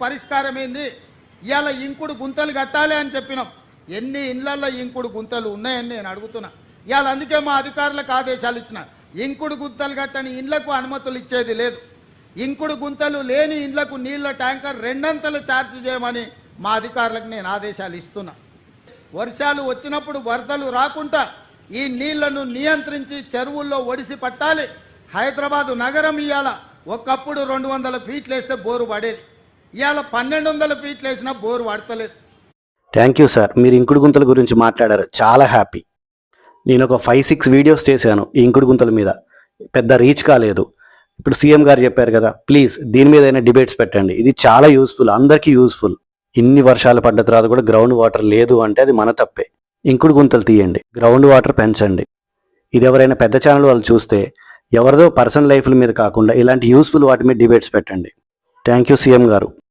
పరిష్కారం ఏంది? ఇవాళ ఇంకుడు గుంతలు కట్టాలి అని చెప్పినాం. ఎన్ని ఇండ్లల్లో ఇంకుడు గుంతలు ఉన్నాయని నేను అడుగుతున్నా. ఇవాళ అందుకే మా అధికారులకు ఆదేశాలు ఇచ్చిన, ఇంకుడు గుంతలు కట్టని ఇండ్లకు అనుమతులు ఇచ్చేది లేదు. ఇంకుడు గుంతలు లేని ఇండ్లకు నీళ్ల ట్యాంకర్ 2 అంతలు ఛార్జ్ చేయమని మా అధికారులకు నేను ఆదేశాలు ఇస్తున్నా. వర్షాలు వచ్చినప్పుడు వరదలు రాకుండా ఈ నీళ్లను నియంత్రించి చెరువుల్లో ఒడిసి పట్టాలి. హైదరాబాదు నగరం ఇవాళ ఒకప్పుడు 200 ఫీట్లు వేస్తే బోరు పడేది, ఇవాళ 1200 ఫీట్లు వేసినా బోరు పడతలేదు. థ్యాంక్ యూ సార్, మీరు ఇంకుడు గుంతల గురించి మాట్లాడారు, చాలా హ్యాపీ. నేను ఒక 5-6 వీడియోస్ చేశాను ఈ ఇంకుడు గుంతల మీద, పెద్ద రీచ్ కాలేదు. ఇప్పుడు సీఎం గారు చెప్పారు కదా, ప్లీజ్ దీని మీద అయినా డిబేట్స్ పెట్టండి. ఇది చాలా యూస్ఫుల్, అందరికీ యూస్ఫుల్. ఇన్ని వర్షాలు పడ్డ తర్వాత కూడా గ్రౌండ్ వాటర్ లేదు అంటే అది మన తప్పే. ఇంకుడు గుంతలు తీయండి, గ్రౌండ్ వాటర్ పెంచండి. ఇది ఎవరైనా పెద్ద ఛానల్ వాళ్ళు చూస్తే ఎవరిదో పర్సనల్ లైఫ్ల మీద కాకుండా ఇలాంటి యూస్ఫుల్ వాటి మీద డిబేట్స్ పెట్టండి. థ్యాంక్ యూ సీఎం గారు.